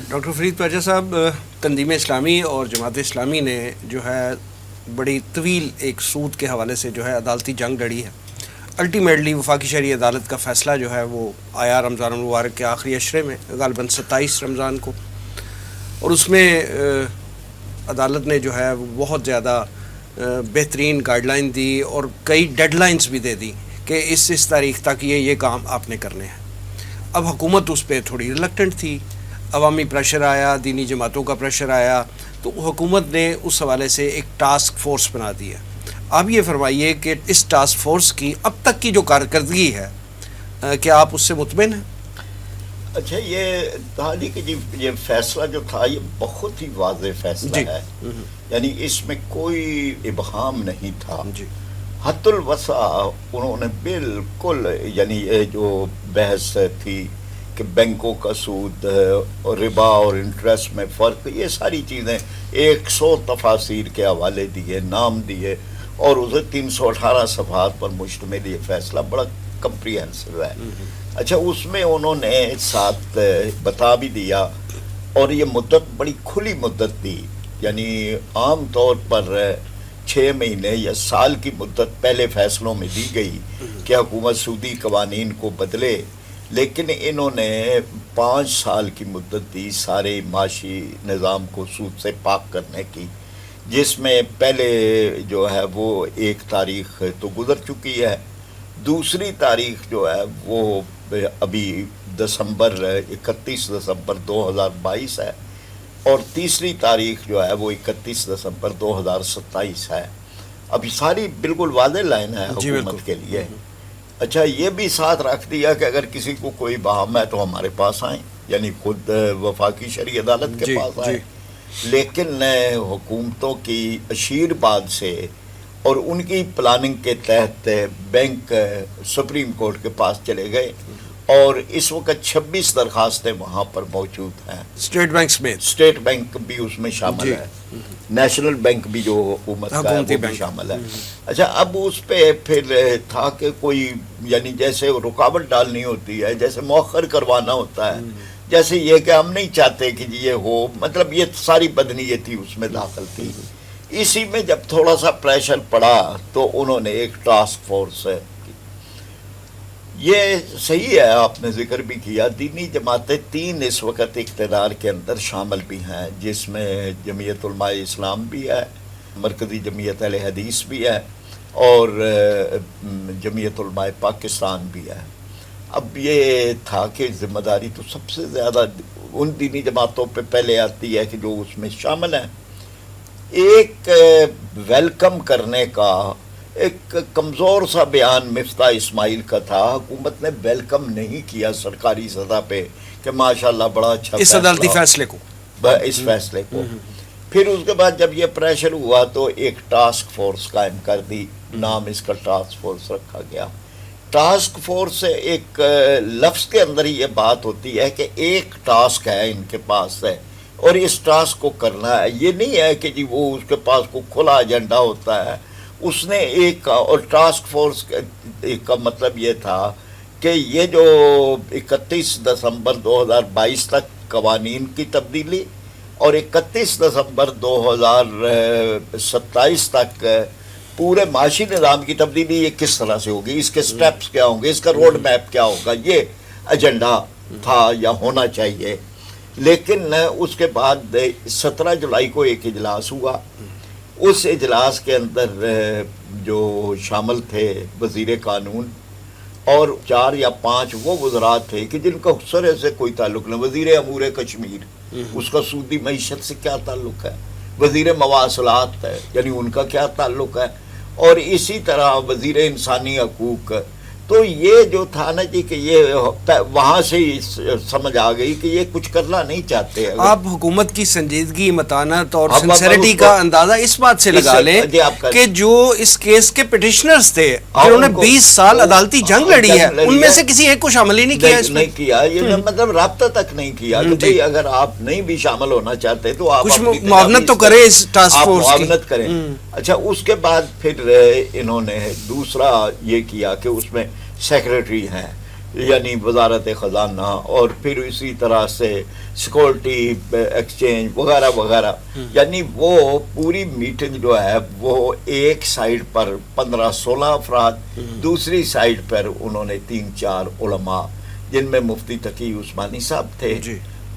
Doctor Farid پاچا صاحب، تنظیم اسلامی اور جماعت اسلامی نے جو ہے بڑی طویل ایک سود کے حوالے سے جو ہے عدالتی جنگ لڑی ہے. الٹیمیٹلی وفاقی شرعی عدالت کا فیصلہ جو ہے وہ آیا رمضان المبارک کے آخری عشرے میں، غالباً 27 رمضان کو، اور اس میں عدالت نے جو ہے وہ بہت زیادہ بہترین گائیڈ لائن دی اور کئی ڈیڈ لائنز بھی دے دی کہ اس تاریخ تک یہ کام آپ نے کرنے ہیں. اب حکومت اس پہ تھوڑی ریلکٹنٹ تھی، عوامی پریشر آیا، دینی جماعتوں کا پریشر آیا، تو حکومت نے اس حوالے سے ایک ٹاسک فورس بنا دی ہے. آپ یہ فرمائیے کہ اس ٹاسک فورس کی اب تک کی جو کارکردگی ہے، کیا آپ اس سے مطمئن ہیں؟ اچھا، یہ تحالی کہ یہ فیصلہ جو تھا یہ بہت ہی واضح فیصلہ ہے، یعنی اس میں کوئی ابہام نہیں تھا. حد الوسع انہوں نے بالکل، یعنی یہ جو بحث تھی کہ بینکوں کا سود اور ربا اور انٹرسٹ میں فرق، یہ ساری چیزیں 100 تفاسیر کے حوالے دیے، نام دیے، اور اسے 318 صفحات پر مشتمل یہ فیصلہ بڑا کمپریہنسو ہے. اچھا، اس میں انہوں نے ساتھ بتا بھی دیا، اور یہ مدت بڑی کھلی مدت دی، یعنی عام طور پر 6 مہینے یا سال کی مدت پہلے فیصلوں میں دی گئی کہ حکومت سودی قوانین کو بدلے، لیکن انہوں نے 5 سال کی مدت دی سارے معاشی نظام کو سود سے پاک کرنے کی، جس میں پہلے جو ہے وہ 1 تاریخ تو گزر چکی ہے، دوسری تاریخ جو ہے وہ ابھی 31 دسمبر 2022 ہے، اور تیسری تاریخ جو ہے وہ 31 دسمبر 2027 ہے. ابھی ساری بالکل واضح لائن ہے حکومت کے لیے. اچھا، یہ بھی ساتھ رکھ دیا کہ اگر کسی کو کوئی بہام ہے تو ہمارے پاس آئیں، یعنی خود وفاقی شرعی عدالت کے پاس آئیں. لیکن حکومتوں کی اشیر بعد سے اور ان کی پلاننگ کے تحت بینک سپریم کورٹ کے پاس چلے گئے، اور اس وقت 26 درخواستیں وہاں پر موجود ہیں. اسٹیٹ بینک میں، اسٹیٹ بینک بھی اس میں شامل ہے، نیشنل بینک بھی جو حکومت کا ہے وہ بھی شامل ہے. اچھا، اب اس پہ پھر تھا کہ کوئی، یعنی جیسے رکاوٹ ڈالنی ہوتی ہے، جیسے مؤخر کروانا ہوتا ہے، جیسے یہ کہ ہم نہیں چاہتے کہ یہ ہو، مطلب یہ ساری بدنیتی اس میں داخل تھی. اسی میں جب تھوڑا سا پریشر پڑا تو انہوں نے ایک ٹاسک فورس ہے. یہ صحیح ہے، آپ نے ذکر بھی کیا، دینی جماعتیں 3 اس وقت اقتدار کے اندر شامل بھی ہیں، جس میں جمعیت علماء اسلام بھی ہے، مرکزی جمعیت اہل حدیث بھی ہے، اور جمعیت علماء پاکستان بھی ہے. اب یہ تھا کہ ذمہ داری تو سب سے زیادہ ان دینی جماعتوں پہ پہلے آتی ہے کہ جو اس میں شامل ہیں. ایک ویلکم کرنے کا ایک کمزور سا بیان مفتاح اسماعیل کا تھا، حکومت نے ویلکم نہیں کیا سرکاری سطح پہ کہ ماشاءاللہ بڑا اچھا اس عدالتی فیصلے کو، اس فیصلے کو. پھر اس کے بعد جب یہ پریشر ہوا تو ایک ٹاسک فورس قائم کر دی، نام اس کا ٹاسک فورس رکھا گیا. ٹاسک فورس ایک لفظ کے اندر ہی یہ بات ہوتی ہے کہ ایک ٹاسک ہے ان کے پاس ہے اور اس ٹاسک کو کرنا ہے. یہ نہیں ہے کہ جی وہ اس کے پاس کو کھلا ایجنڈا ہوتا ہے. اس نے ایک، اور ٹاسک فورس کا مطلب یہ تھا کہ یہ جو 31 دسمبر 2022 تک قوانین کی تبدیلی اور 31 دسمبر 2027 تک پورے معاشی نظام کی تبدیلی، یہ کس طرح سے ہوگی، اس کے سٹیپس کیا ہوں گے، اس کا روڈ میپ کیا ہوگا، یہ ایجنڈا تھا یا ہونا چاہیے. لیکن اس کے بعد 17 جولائی کو ایک اجلاس ہوا. اس اجلاس کے اندر جو شامل تھے وزیر قانون اور 4 یا 5 وہ وزرات تھے کہ جن کا سرے سے کوئی تعلق نہیں. وزیر امور کشمیر، اس کا سودی معیشت سے کیا تعلق ہے؟ وزیر مواصلات ہے، یعنی ان کا کیا تعلق ہے؟ اور اسی طرح وزیر انسانی حقوق. تو یہ جو تھا نا جی کہ یہ وہاں سے سمجھ آ گئی کہ یہ کچھ کرنا نہیں چاہتے. آپ حکومت کی سنجیدگی، متانت اور سنسیریٹی کا اندازہ اس بات سے لگا لیں کہ جو اس کیس کے پٹیشنرز تھے جنہوں نے 20 سال عدالتی جنگ لڑی ہے، ان میں سے کسی ایک کو شامل ہی نہیں کیا. اس نہیں کیا، یہ مطلب رابطہ تک نہیں کیا کہ بھئی اگر آپ نہیں بھی شامل ہونا چاہتے تو آپ کچھ معاونت تو کریں اس ٹاسک فورس کی، معاونت کریں. اچھا، اس کے بعد پھر انہوں نے دوسرا یہ کیا کہ اس میں سیکریٹری ہیں، یعنی وزارت خزانہ، اور پھر اسی طرح سے سیکورٹی ایکسچینج وغیرہ وغیرہ، یعنی وہ پوری میٹنگ جو ہے وہ ایک سائیڈ پر 15-16 افراد، دوسری سائیڈ پر انہوں نے 3-4 علماء جن میں مفتی تقی عثمانی صاحب تھے،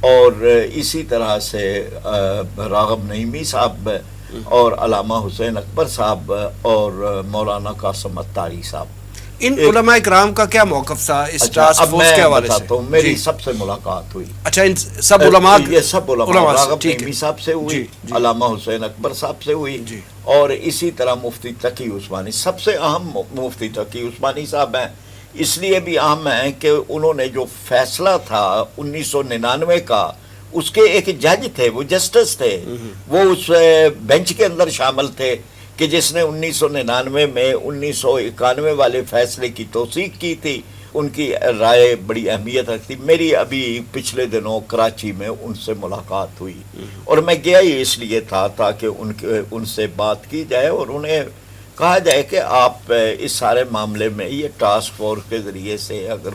اور اسی طرح سے راغب نعیمی صاحب اور علامہ حسین اکبر صاحب اور مولانا قاسم اتاری صاحب۔ ان علماء اکرام کا کیا موقف تھا اس ٹاسک فورس کے حوالے سے؟ میری سب سے ملاقات ہوئی۔ اچھا، ان سب علماء، یہ سب علماء راغب نعیمی صاحب سے ہوئی، علامہ حسین اکبر صاحب سے ہوئی، اور اسی طرح مفتی تقی عثمانی، سب سے اہم مفتی تقی عثمانی صاحب ہیں۔ اس لیے بھی اہم ہیں کہ انہوں نے جو فیصلہ تھا 1999 کا، اس کے ایک جج تھے، وہ جسٹس تھے، وہ اس بینچ کے اندر شامل تھے کہ جس نے 1999 میں 1991 والے فیصلے کی توثیق کی تھی۔ ان کی رائے بڑی اہمیت رکھتی۔ میری ابھی پچھلے دنوں کراچی میں ان سے ملاقات ہوئی، اور میں گیا ہی اس لیے تھا تاکہ ان سے بات کی جائے اور انہیں کہا جائے کہ آپ اس سارے معاملے میں یہ ٹاسک فورس کے ذریعے سے اگر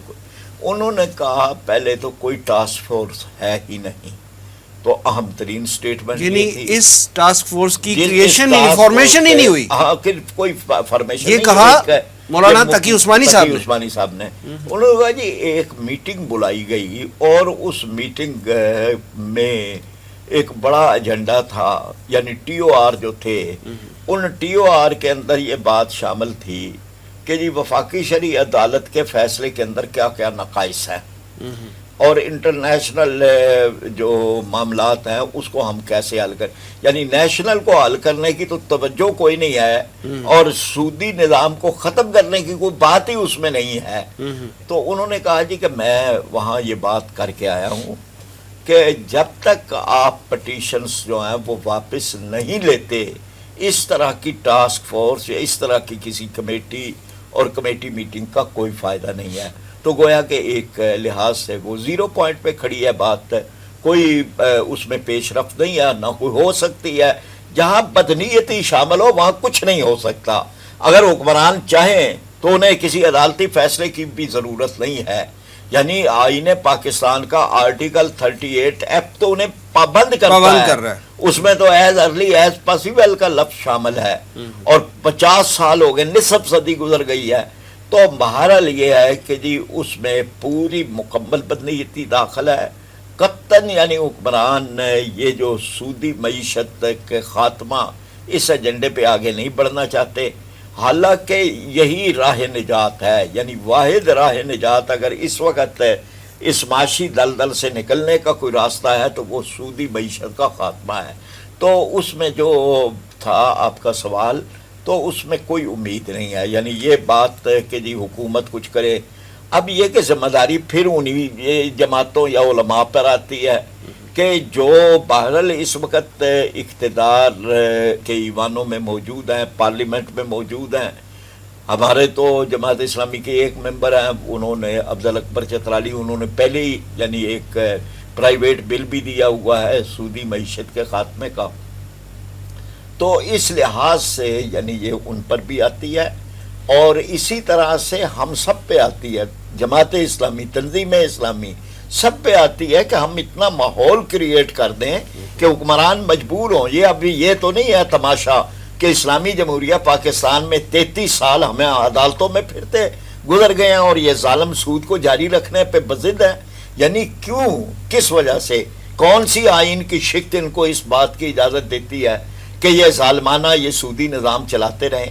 انہوں نے کہا پہلے تو کوئی ٹاسک فورس ہے ہی نہیں، تو اہم ترین سٹیٹمنٹ یعنی اس ٹاسک فورس کی کریشن فارمیشن ہی نہیں ہوئی۔ ہاں، کوئی فارمیشن یہ کہا مولانا تقی عثمانی صاحب نے۔ انہوں نے کہا جی ایک میٹنگ بلائی گئی، اور اس میٹنگ میں ایک بڑا ایجنڈا تھا، یعنی ٹی او آر جو تھے، ان ٹی او آر کے اندر یہ بات شامل تھی کہ جی وفاقی شرعی عدالت کے فیصلے کے اندر کیا کیا نقائص ہیں، اور انٹرنیشنل جو معاملات ہیں اس کو ہم کیسے حل کریں، یعنی نیشنل کو حل کرنے کی تو توجہ کوئی نہیں ہے، اور سودی نظام کو ختم کرنے کی کوئی بات ہی اس میں نہیں ہے۔ تو انہوں نے کہا جی کہ میں وہاں یہ بات کر کے آیا ہوں کہ جب تک آپ پٹیشنز جو ہیں وہ واپس نہیں لیتے، اس طرح کی ٹاسک فورس یا اس طرح کی کسی کمیٹی اور کمیٹی میٹنگ کا کوئی فائدہ نہیں ہے۔ تو گویا کہ ایک لحاظ سے وہ زیرو پوائنٹ پہ کھڑی ہے بات، کوئی اس میں پیش رفت نہیں ہے، نہ کوئی ہو سکتی ہے۔ جہاں بدنیتی شامل ہو وہاں کچھ نہیں ہو سکتا۔ اگر حکمران چاہیں تو انہیں کسی عدالتی فیصلے کی بھی ضرورت نہیں ہے، یعنی آئین پاکستان کا آرٹیکل 38 ایف تو انہیں پابند کرتا ہے، اس میں تو ایز ارلی ایز پاسبل کا لفظ شامل ہے، اور 50 سال ہو گئے، نصف صدی گزر گئی ہے۔ تو بہرحال یہ ہے کہ جی اس میں پوری مکمل بدنیتی داخل ہے قطعاً، یعنی حکمران یہ جو سودی معیشت کے خاتمہ اس ایجنڈے پہ آگے نہیں بڑھنا چاہتے، حالانکہ یہی راہ نجات ہے، یعنی واحد راہ نجات اگر اس وقت اس معاشی دلدل سے نکلنے کا کوئی راستہ ہے تو وہ سودی معیشت کا خاتمہ ہے۔ تو اس میں جو تھا آپ کا سوال، تو اس میں کوئی امید نہیں ہے، یعنی یہ بات کہ جی حکومت کچھ کرے۔ اب یہ کہ ذمہ داری پھر انہی جماعتوں یا علماء پر آتی ہے کہ جو بہرحال اس وقت اقتدار کے ایوانوں میں موجود ہیں، پارلیمنٹ میں موجود ہیں۔ ہمارے تو جماعت اسلامی کے ایک ممبر ہیں، انہوں نے افضل اکبر چترالی، انہوں نے پہلے ہی یعنی ایک پرائیویٹ بل بھی دیا ہوا ہے سودی معیشت کے خاتمے کا۔ تو اس لحاظ سے یعنی یہ ان پر بھی آتی ہے، اور اسی طرح سے ہم سب پہ آتی ہے، جماعت اسلامی، تنظیم اسلامی سب پہ آتی ہے کہ ہم اتنا ماحول کریٹ کر دیں کہ حکمران مجبور ہوں۔ یہ ابھی یہ تو نہیں ہے تماشا کہ اسلامی جمہوریہ پاکستان میں 33 سال ہمیں عدالتوں میں پھرتے گزر گئے ہیں، اور یہ ظالم سود کو جاری رکھنے پہ بضد ہے۔ یعنی کیوں، کس وجہ سے، کون سی آئین کی شکل ان کو اس بات کی اجازت دیتی ہے کہ یہ ظالمانہ یہ سودی نظام چلاتے رہیں،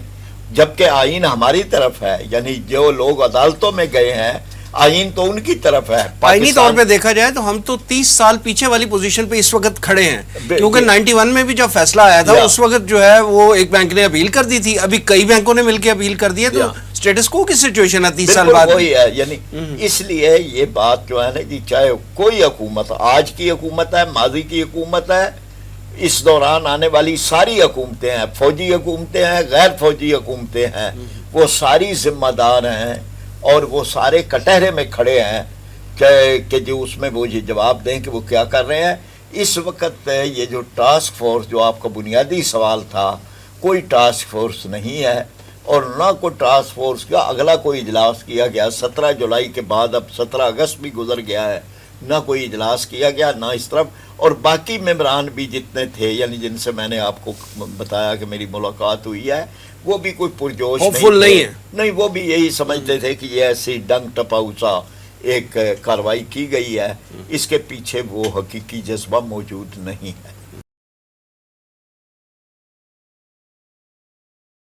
جبکہ آئین ہماری طرف ہے، یعنی جو لوگ عدالتوں میں گئے ہیں آئین تو ان کی طرف ہے۔ آئینی طور پہ دیکھا جائے تو ہم تو 30 سال پیچھے والی پوزیشن پہ اس وقت کھڑے ہیں، کیونکہ 91 میں بھی جب فیصلہ آیا تھا اس وقت جو ہے وہ ایک بینک نے اپیل کر دی تھی، ابھی کئی بینکوں نے مل کے اپیل کر دی ہے، تو سٹیٹس کو کس سچویشن ہے 30 سال بعد؟ وہی ہے، یعنی اس لیے یہ بات جو ہے نا جی، چاہے کوئی حکومت، آج کی حکومت ہے، ماضی کی حکومت ہے، اس دوران آنے والی ساری حکومتیں ہیں، فوجی حکومتیں ہیں، غیر فوجی حکومتیں ہیں، وہ ساری ذمہ دار ہیں، اور وہ سارے کٹہرے میں کھڑے ہیں کہ جو اس میں وہ یہ جواب دیں کہ وہ کیا کر رہے ہیں۔ اس وقت یہ جو ٹاسک فورس جو آپ کا بنیادی سوال تھا، کوئی ٹاسک فورس نہیں ہے، اور نہ کوئی ٹاسک فورس کا اگلا کوئی اجلاس کیا گیا. 17 جولائی کے بعد اب 17 اگست بھی گزر گیا ہے, نہ کوئی اجلاس کیا گیا نہ اس طرف. اور باقی ممبران بھی جتنے تھے, یعنی جن سے میں نے آپ کو بتایا کہ میری ملاقات ہوئی ہے, وہ بھی کوئی پرجوش نہیں ہے. نہیں, وہ بھی یہی سمجھتے تھے کہ یہ ایسی ڈنگ ٹپاؤسا ایک کاروائی کی گئی ہے, اس کے پیچھے وہ حقیقی جذبہ موجود نہیں ہے.